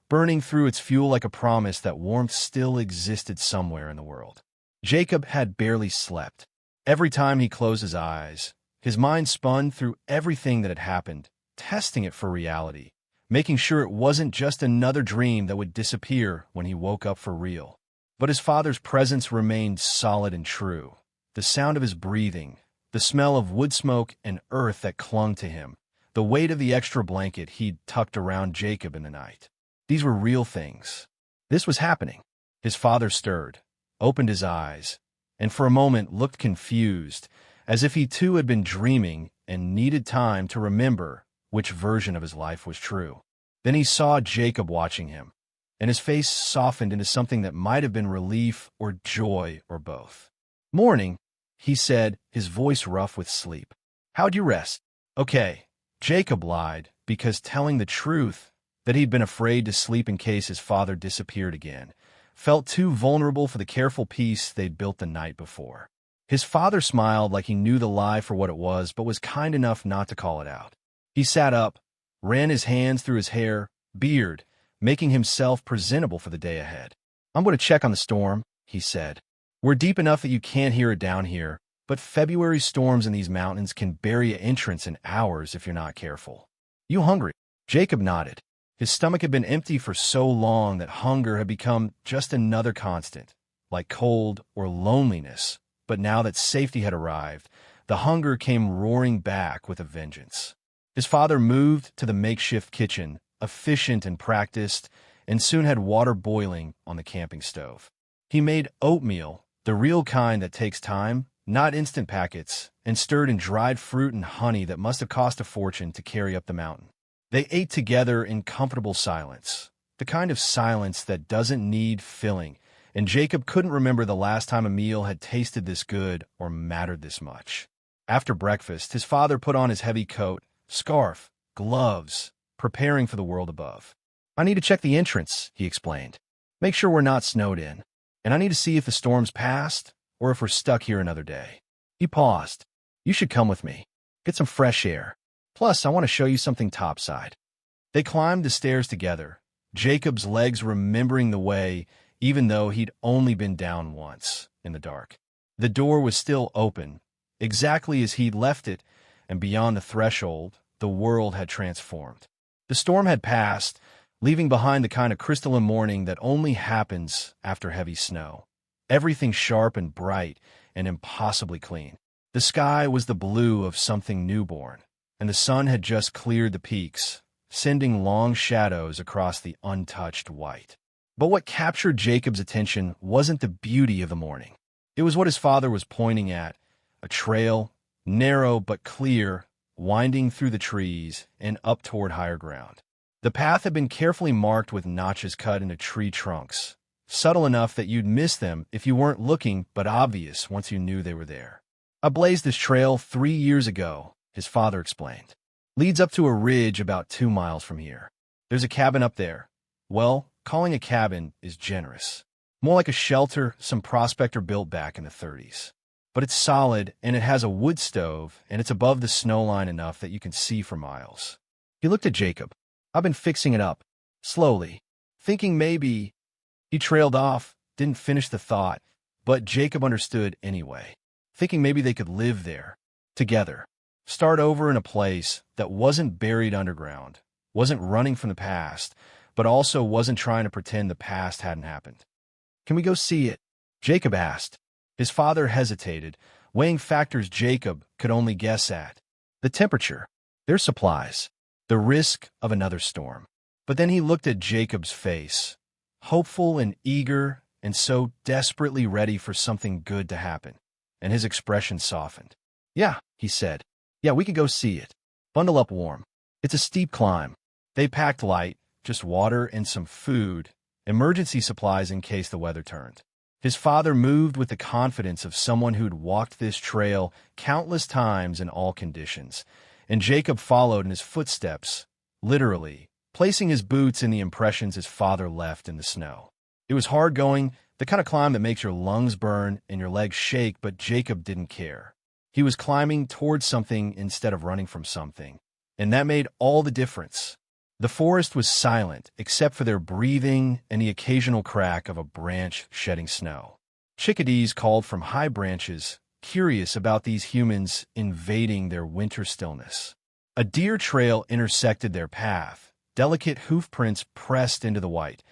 burning through its fuel like a promise that warmth still existed somewhere in the world. Jacob had barely slept. Every time he closed his eyes, his mind spun through everything that had happened, testing it for reality, making sure it wasn't just another dream that would disappear when he woke up for real. But his father's presence remained solid and true. The sound of his breathing, the smell of wood smoke and earth that clung to him, the weight of the extra blanket he'd tucked around Jacob in the night. These were real things. This was happening. His father stirred, opened his eyes, and for a moment looked confused, as if he too had been dreaming and needed time to remember which version of his life was true. Then he saw Jacob watching him, and his face softened into something that might have been relief or joy or both. "Morning," he said, his voice rough with sleep. "How'd you rest?" "Okay." Jacob lied, because telling the truth, that he'd been afraid to sleep in case his father disappeared again, felt too vulnerable for the careful peace they'd built the night before. His father smiled like he knew the lie for what it was, but was kind enough not to call it out. He sat up, ran his hands through his hair, beard, making himself presentable for the day ahead. "I'm going to check on the storm," he said. "We're deep enough that you can't hear it down here, but February storms in these mountains can bury an entrance in hours if you're not careful. You hungry?" Jacob nodded. His stomach had been empty for so long that hunger had become just another constant, like cold or loneliness. But now that safety had arrived, the hunger came roaring back with a vengeance. His father moved to the makeshift kitchen, efficient and practiced, and soon had water boiling on the camping stove. He made oatmeal, the real kind that takes time, not instant packets, and stirred in dried fruit and honey that must have cost a fortune to carry up the mountain. They ate together in comfortable silence, the kind of silence that doesn't need filling, and Jacob couldn't remember the last time a meal had tasted this good or mattered this much. After breakfast, his father put on his heavy coat, scarf, gloves, preparing for the world above. "I need to check the entrance," he explained. "Make sure we're not snowed in. And I need to see if the storm's passed or if we're stuck here another day." He paused. "You should come with me. Get some fresh air. Plus, I want to show you something topside." They climbed the stairs together, Jacob's legs remembering the way, even though he'd only been down once, in the dark. The door was still open, exactly as he'd left it, and beyond the threshold, the world had transformed. The storm had passed, leaving behind the kind of crystalline morning that only happens after heavy snow. Everything sharp and bright and impossibly clean. The sky was the blue of something newborn, and the sun had just cleared the peaks, sending long shadows across the untouched white. But what captured Jacob's attention wasn't the beauty of the morning. It was what his father was pointing at, a trail, narrow but clear, winding through the trees and up toward higher ground. The path had been carefully marked with notches cut into tree trunks, subtle enough that you'd miss them if you weren't looking, but obvious once you knew they were there. "I blazed this trail 3 years ago," his father explained. "Leads up to a ridge about 2 miles from here. There's a cabin up there. Well, calling a cabin is generous. More like a shelter some prospector built back in the 30s. But it's solid, and it has a wood stove, and it's above the snow line enough that you can see for miles." He looked at Jacob. "I've been fixing it up, slowly, thinking maybe—" He trailed off, didn't finish the thought, but Jacob understood anyway. Thinking maybe they could live there, together. Start over in a place that wasn't buried underground, wasn't running from the past, but also wasn't trying to pretend the past hadn't happened. "Can we go see it?" Jacob asked. His father hesitated, weighing factors Jacob could only guess at. The temperature, their supplies, the risk of another storm. But then he looked at Jacob's face, hopeful and eager and so desperately ready for something good to happen, and his expression softened. "Yeah," he said. "Yeah, we can go see it. Bundle up warm. It's a steep climb." They packed light, just water and some food, emergency supplies in case the weather turned. His father moved with the confidence of someone who'd walked this trail countless times in all conditions, and Jacob followed in his footsteps, literally, placing his boots in the impressions his father left in the snow. It was hard going, the kind of climb that makes your lungs burn and your legs shake, but Jacob didn't care. He was climbing towards something instead of running from something, and that made all the difference. The forest was silent, except for their breathing and the occasional crack of a branch shedding snow. Chickadees called from high branches, curious about these humans invading their winter stillness. A deer trail intersected their path, delicate hoof prints pressed into the white,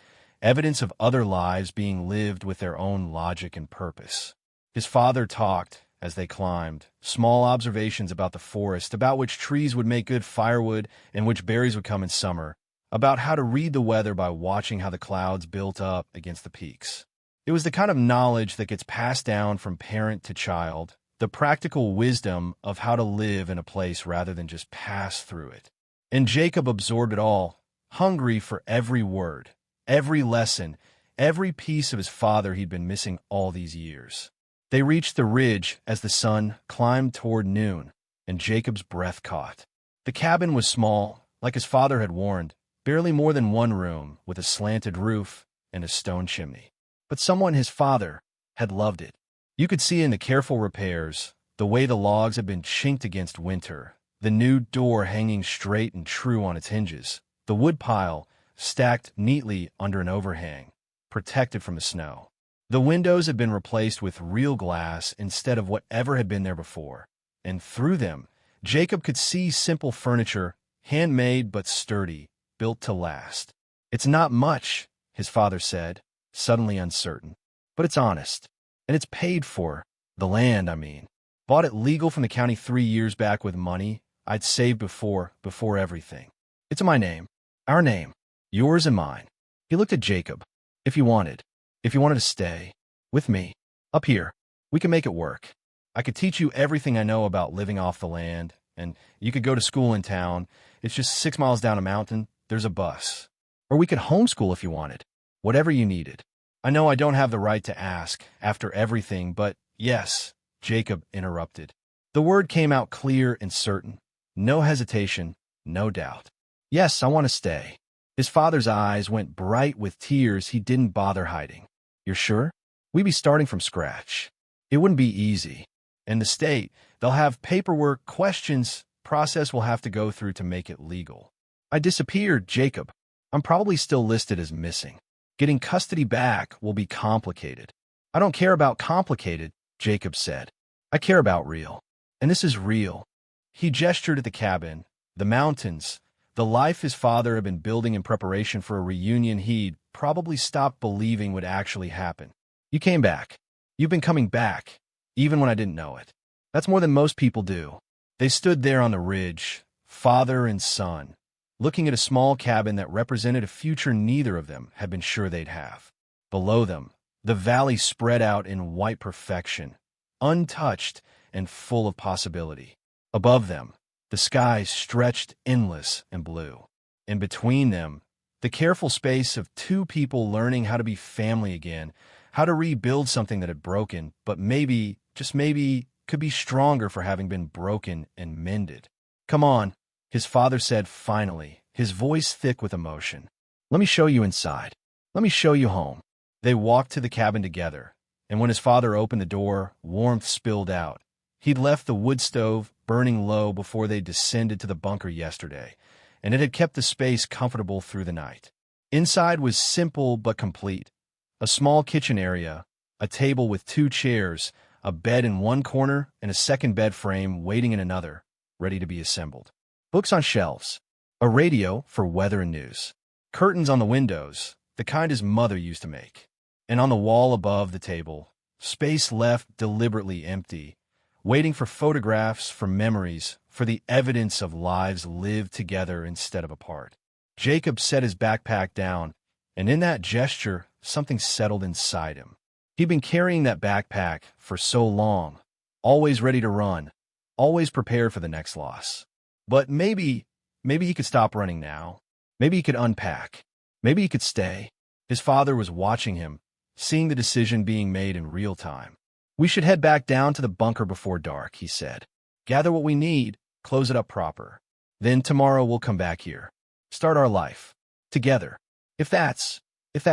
evidence of other lives being lived with their own logic and purpose. His father talked, as they climbed, small observations about the forest, about which trees would make good firewood and which berries would come in summer, about how to read the weather by watching how the clouds built up against the peaks. It was the kind of knowledge that gets passed down from parent to child, the practical wisdom of how to live in a place rather than just pass through it. And Jacob absorbed it all, hungry for every word, every lesson, every piece of his father he'd been missing all these years. They reached the ridge as the sun climbed toward noon, and Jacob's breath caught. The cabin was small, like his father had warned, barely more than one room with a slanted roof and a stone chimney. But someone his father had loved it. You could see in the careful repairs, the way the logs had been chinked against winter, the new door hanging straight and true on its hinges, the wood pile stacked neatly under an overhang, protected from the snow. The windows had been replaced with real glass instead of whatever had been there before, and through them, Jacob could see simple furniture, handmade but sturdy, built to last. "It's not much," his father said, suddenly uncertain, "but it's honest, and it's paid for. The land, I mean. Bought it legal from the county 3 years back with money I'd saved before everything. It's in my name, our name, yours and mine." He looked at Jacob. If you wanted to stay with me, up here, we can make it work. I could teach you everything I know about living off the land, and you could go to school in town. It's just 6 miles down a mountain. There's a bus. Or we could homeschool if you wanted. Whatever you needed. I know I don't have the right to ask after everything, but yes, Jacob interrupted. The word came out clear and certain. No hesitation, no doubt. "Yes, I want to stay." His father's eyes went bright with tears he didn't bother hiding. "You're sure? We'd be starting from scratch. It wouldn't be easy. And the state, they'll have paperwork, questions, process we'll have to go through to make it legal. I disappeared, Jacob. I'm probably still listed as missing. Getting custody back will be complicated." "I don't care about complicated," Jacob said. "I care about real. And this is real." He gestured at the cabin, the mountains, the life his father had been building in preparation for a reunion he'd probably stopped believing would actually happen. "You came back. You've been coming back, even when I didn't know it. That's more than most people do." They stood there on the ridge, father and son, looking at a small cabin that represented a future neither of them had been sure they'd have. Below them, the valley spread out in white perfection, untouched and full of possibility. Above them, the sky stretched endless and blue. And between them, the careful space of two people learning how to be family again, how to rebuild something that had broken, but maybe, just maybe, could be stronger for having been broken and mended. "Come on," his father said finally, his voice thick with emotion. "Let me show you inside. Let me show you home." They walked to the cabin together, and when his father opened the door, warmth spilled out. He'd left the wood stove burning low before they descended to the bunker yesterday, and it had kept the space comfortable through the night. Inside was simple but complete. A small kitchen area, a table with 2 chairs, a bed in one corner, and a second bed frame waiting in another, ready to be assembled. Books on shelves, a radio for weather and news, curtains on the windows, the kind his mother used to make. And on the wall above the table, space left deliberately empty, waiting for photographs, for memories, for the evidence of lives lived together instead of apart. Jacob set his backpack down, and in that gesture, something settled inside him. He'd been carrying that backpack for so long, always ready to run, always prepared for the next loss. But maybe he could stop running now. Maybe he could unpack. Maybe he could stay. His father was watching him, seeing the decision being made in real time. "We should head back down to the bunker before dark," he said. "Gather what we need, close it up proper. Then tomorrow we'll come back here. Start our life. Together. If that's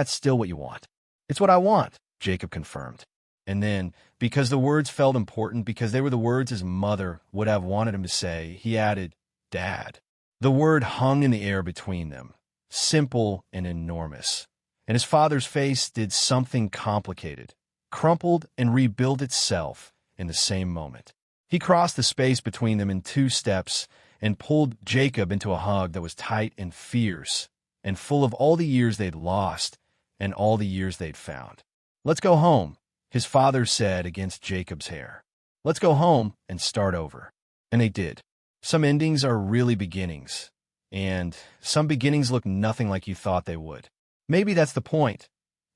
still what you want." "It's what I want," Jacob confirmed. And then, because the words felt important, because they were the words his mother would have wanted him to say, he added, "Dad." The word hung in the air between them, simple and enormous. And his father's face did something complicated, crumpled and rebuilt itself in the same moment. He crossed the space between them in 2 steps and pulled Jacob into a hug that was tight and fierce and full of all the years they'd lost and all the years they'd found. "Let's go home," his father said against Jacob's hair. "Let's go home and start over." And they did. Some endings are really beginnings, and some beginnings look nothing like you thought they would. Maybe that's the point.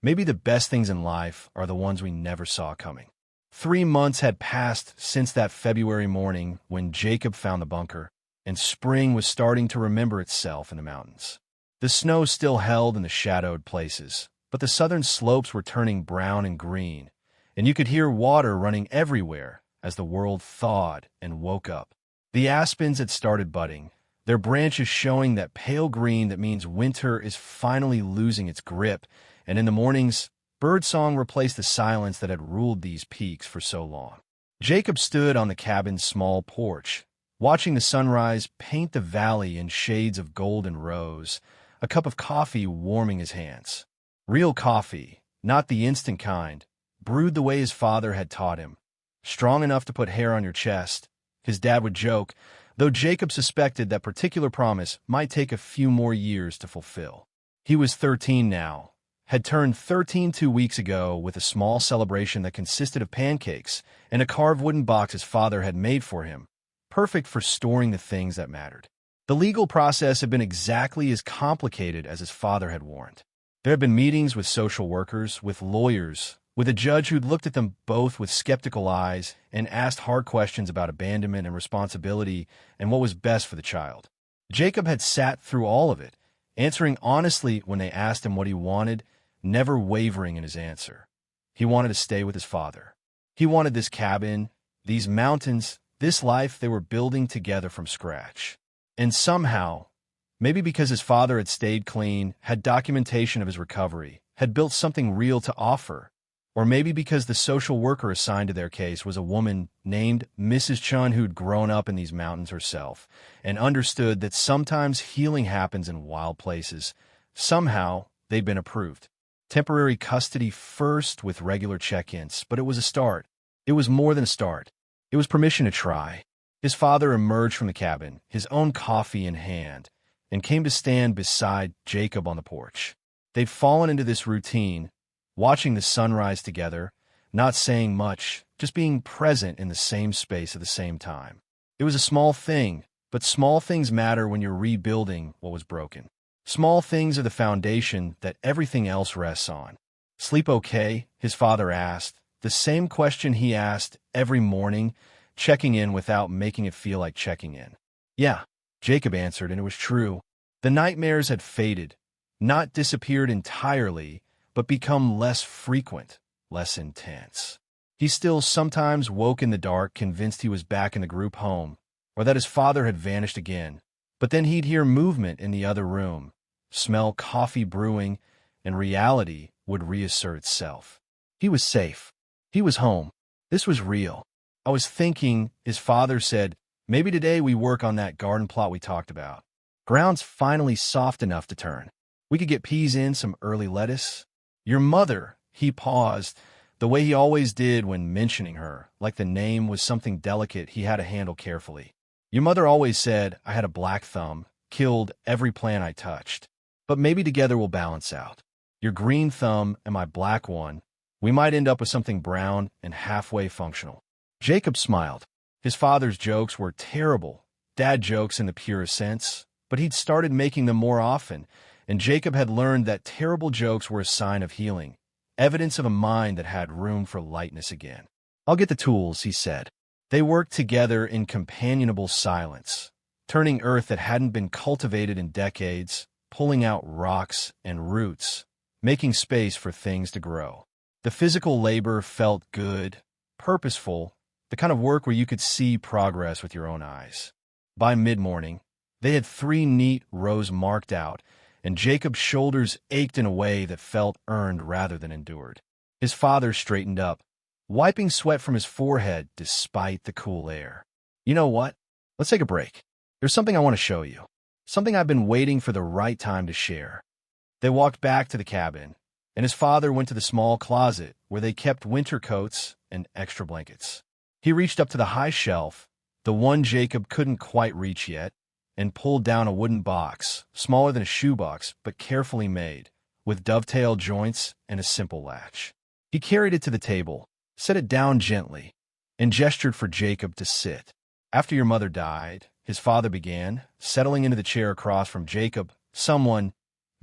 Maybe the best things in life are the ones we never saw coming. 3 months had passed since that February morning when Jacob found the bunker, and spring was starting to remember itself in the mountains. The snow still held in the shadowed places, but the southern slopes were turning brown and green, and you could hear water running everywhere as the world thawed and woke up. The aspens had started budding, their branches showing that pale green that means winter is finally losing its grip, and in the mornings, birdsong replaced the silence that had ruled these peaks for so long. Jacob stood on the cabin's small porch, watching the sunrise paint the valley in shades of gold and rose, a cup of coffee warming his hands. Real coffee, not the instant kind, brewed the way his father had taught him. Strong enough to put hair on your chest, his dad would joke, though Jacob suspected that particular promise might take a few more years to fulfill. He was 13 now, had turned 13 2 weeks ago with a small celebration that consisted of pancakes and a carved wooden box his father had made for him, perfect for storing the things that mattered. The legal process had been exactly as complicated as his father had warned. There had been meetings with social workers, with lawyers, with a judge who'd looked at them both with skeptical eyes and asked hard questions about abandonment and responsibility and what was best for the child. Jacob had sat through all of it, answering honestly when they asked him what he wanted, never wavering in his answer. He wanted to stay with his father. He wanted this cabin, these mountains, this life they were building together from scratch. And somehow, maybe because his father had stayed clean, had documentation of his recovery, had built something real to offer, or maybe because the social worker assigned to their case was a woman named Mrs. Chun who'd grown up in these mountains herself and understood that sometimes healing happens in wild places. Somehow, they'd been approved. Temporary custody first with regular check-ins, but it was a start. It was more than a start. It was permission to try. His father emerged from the cabin, his own coffee in hand, and came to stand beside Jacob on the porch. They'd fallen into this routine, watching the sunrise together, not saying much, just being present in the same space at the same time. It was a small thing, but small things matter when you're rebuilding what was broken. Small things are the foundation that everything else rests on. "Sleep okay?" his father asked, the same question he asked every morning, checking in without making it feel like checking in. "Yeah," Jacob answered, and it was true. The nightmares had faded, not disappeared entirely, but become less frequent, less intense. He still sometimes woke in the dark, convinced he was back in the group home, or that his father had vanished again. But then he'd hear movement in the other room, smell coffee brewing, and reality would reassert itself. He was safe. He was home. This was real. "I was thinking," his father said, "maybe today we work on that garden plot we talked about. Ground's finally soft enough to turn. We could get peas in, some early lettuce. Your mother," he paused, the way he always did when mentioning her, like the name was something delicate he had to handle carefully. "Your mother always said I had a black thumb, killed every plant I touched. But maybe together we'll balance out. Your green thumb and my black one, we might end up with something brown and halfway functional." Jacob smiled. His father's jokes were terrible, dad jokes in the purest sense, but he'd started making them more often, and Jacob had learned that terrible jokes were a sign of healing, evidence of a mind that had room for lightness again. "I'll get the tools," he said. They worked together in companionable silence, turning earth that hadn't been cultivated in decades, pulling out rocks and roots, making space for things to grow. The physical labor felt good, purposeful, the kind of work where you could see progress with your own eyes. By mid-morning, they had 3 neat rows marked out, and Jacob's shoulders ached in a way that felt earned rather than endured. His father straightened up, wiping sweat from his forehead despite the cool air. "You know what? Let's take a break. There's something I want to show you. Something I've been waiting for the right time to share." They walked back to the cabin, and his father went to the small closet where they kept winter coats and extra blankets. He reached up to the high shelf, the one Jacob couldn't quite reach yet, and pulled down a wooden box, smaller than a shoebox, but carefully made, with dovetail joints and a simple latch. He carried it to the table, set it down gently, and gestured for Jacob to sit. After your mother died, his father began, settling into the chair across from Jacob. Someone,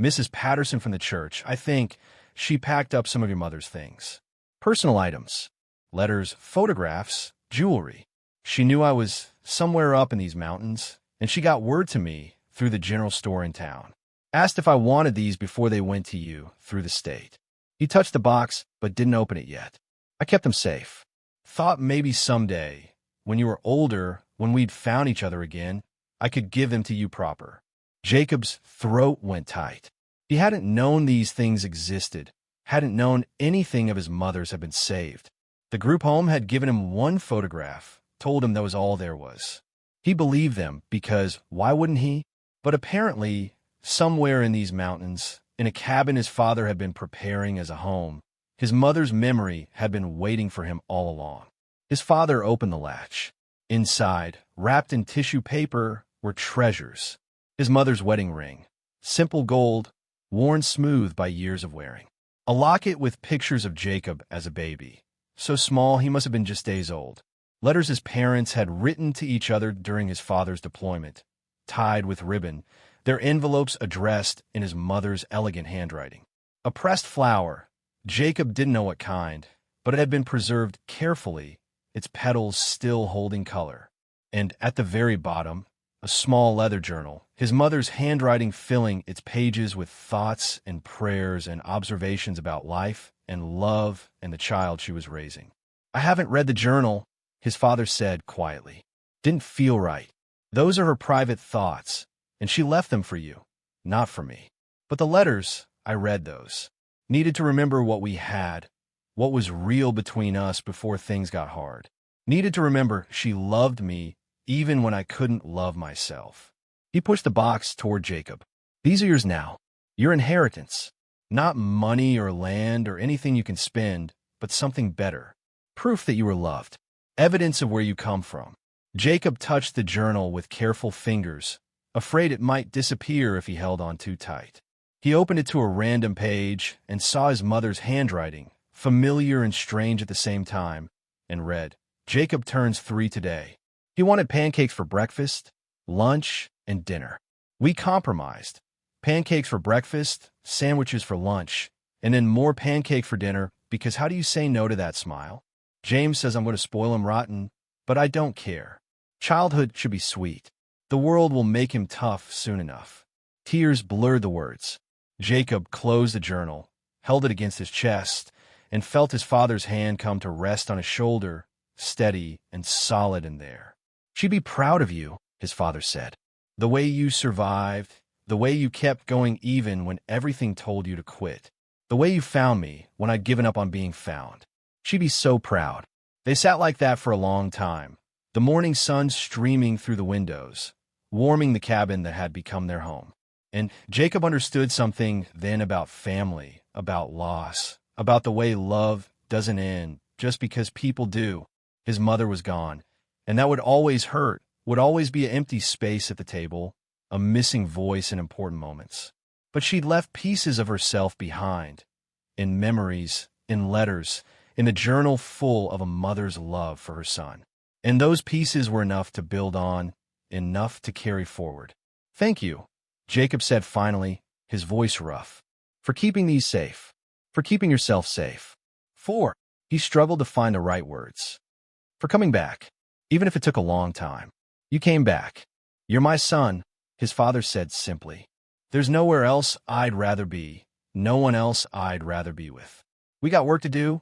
Mrs. Patterson from the church, I think, she packed up some of your mother's things. Personal items, letters, photographs, jewelry. She knew I was somewhere up in these mountains, and she got word to me through the general store in town. Asked if I wanted these before they went to you through the state. He touched the box, but didn't open it yet. I kept them safe. Thought maybe someday, when you were older, when we'd found each other again, I could give them to you proper. Jacob's throat went tight. He hadn't known these things existed, hadn't known anything of his mother's had been saved. The group home had given him one photograph, told him that was all there was. He believed them because, why wouldn't he? But apparently, somewhere in these mountains, in a cabin his father had been preparing as a home, his mother's memory had been waiting for him all along. His father opened the latch. Inside, wrapped in tissue paper, were treasures. His mother's wedding ring, simple gold, worn smooth by years of wearing. A locket with pictures of Jacob as a baby, so small he must have been just days old. Letters his parents had written to each other during his father's deployment, tied with ribbon, their envelopes addressed in his mother's elegant handwriting. A pressed flower, Jacob didn't know what kind, but it had been preserved carefully, its petals still holding color. And at the very bottom, a small leather journal, his mother's handwriting filling its pages with thoughts and prayers and observations about life and love and the child she was raising. I haven't read the journal, his father said quietly. Didn't feel right. Those are her private thoughts, and she left them for you, not for me. But the letters, I read those. Needed to remember what we had, what was real between us before things got hard. Needed to remember she loved me even when I couldn't love myself. He pushed the box toward Jacob. These are yours now. Your inheritance. Not money or land or anything you can spend, but something better. Proof that you were loved. Evidence of where you come from. Jacob touched the journal with careful fingers, afraid it might disappear if he held on too tight. He opened it to a random page and saw his mother's handwriting, familiar and strange at the same time, and read, Jacob turns 3 today. He wanted pancakes for breakfast, lunch, and dinner. We compromised. Pancakes for breakfast, sandwiches for lunch, and then more pancake for dinner, because how do you say no to that smile? James says I'm going to spoil him rotten, but I don't care. Childhood should be sweet. The world will make him tough soon enough. Tears blurred the words. Jacob closed the journal, held it against his chest, and felt his father's hand come to rest on his shoulder, steady and solid in there. She'd be proud of you, his father said. The way you survived, the way you kept going even when everything told you to quit. The way you found me when I'd given up on being found. She'd be so proud. They sat like that for a long time, the morning sun streaming through the windows, warming the cabin that had become their home. And Jacob understood something then about family, about loss, about the way love doesn't end just because people do. His mother was gone, and that would always hurt, would always be an empty space at the table, a missing voice in important moments. But she'd left pieces of herself behind, in memories, in letters, in a journal full of a mother's love for her son. And those pieces were enough to build on, enough to carry forward. Thank you, Jacob said finally, his voice rough, for keeping these safe, for keeping yourself safe. He struggled to find the right words. For coming back, even if it took a long time. You came back. You're my son, his father said simply. There's nowhere else I'd rather be, no one else I'd rather be with. We got work to do,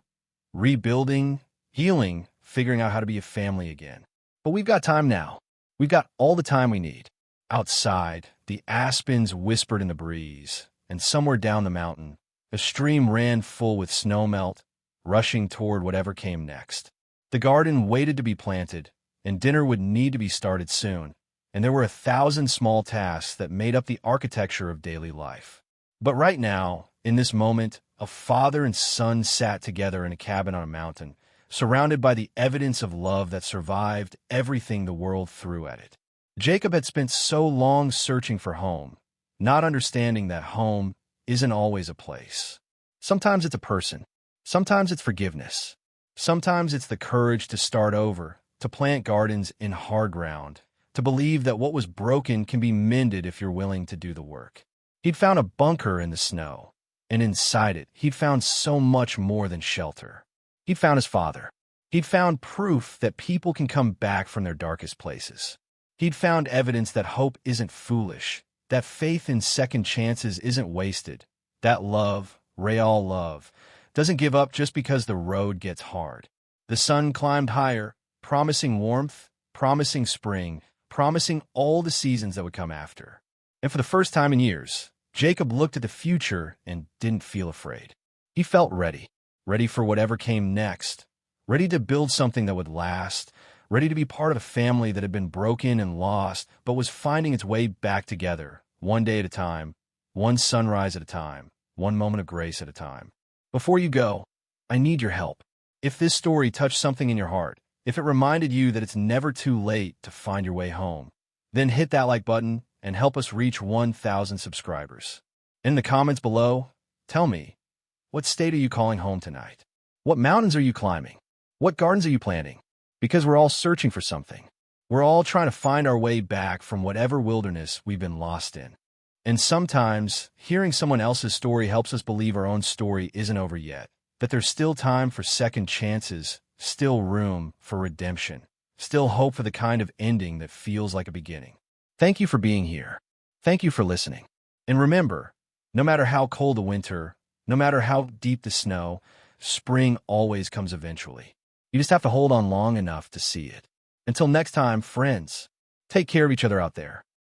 rebuilding, healing, figuring out how to be a family again. But we've got time now. We've got all the time we need. Outside, the aspens whispered in the breeze, and somewhere down the mountain, a stream ran full with snowmelt, rushing toward whatever came next. The garden waited to be planted, and dinner would need to be started soon, and there were 1,000 small tasks that made up the architecture of daily life. But right now, in this moment, a father and son sat together in a cabin on a mountain, surrounded by the evidence of love that survived everything the world threw at it. Jacob had spent so long searching for home, not understanding that home isn't always a place. Sometimes it's a person. Sometimes it's forgiveness. Sometimes it's the courage to start over, to plant gardens in hard ground, to believe that what was broken can be mended if you're willing to do the work. He'd found a bunker in the snow, and inside it, he'd found so much more than shelter. He'd found his father. He'd found proof that people can come back from their darkest places. He'd found evidence that hope isn't foolish, that faith in second chances isn't wasted, that love, real love, doesn't give up just because the road gets hard. The sun climbed higher, promising warmth, promising spring, promising all the seasons that would come after. And for the first time in years, Jacob looked at the future and didn't feel afraid. He felt ready, ready for whatever came next, ready to build something that would last, ready to be part of a family that had been broken and lost, but was finding its way back together, one day at a time, one sunrise at a time, one moment of grace at a time. Before you go, I need your help. If this story touched something in your heart, if it reminded you that it's never too late to find your way home, then hit that like button and help us reach 1,000 subscribers. In the comments below, tell me, what state are you calling home tonight? What mountains are you climbing? What gardens are you planting? Because we're all searching for something. We're all trying to find our way back from whatever wilderness we've been lost in. And sometimes, hearing someone else's story helps us believe our own story isn't over yet, that there's still time for second chances, still room for redemption, still hope for the kind of ending that feels like a beginning. Thank you for being here. Thank you for listening. And remember, no matter how cold the winter, no matter how deep the snow, spring always comes eventually. You just have to hold on long enough to see it. Until next time, friends, take care of each other out there.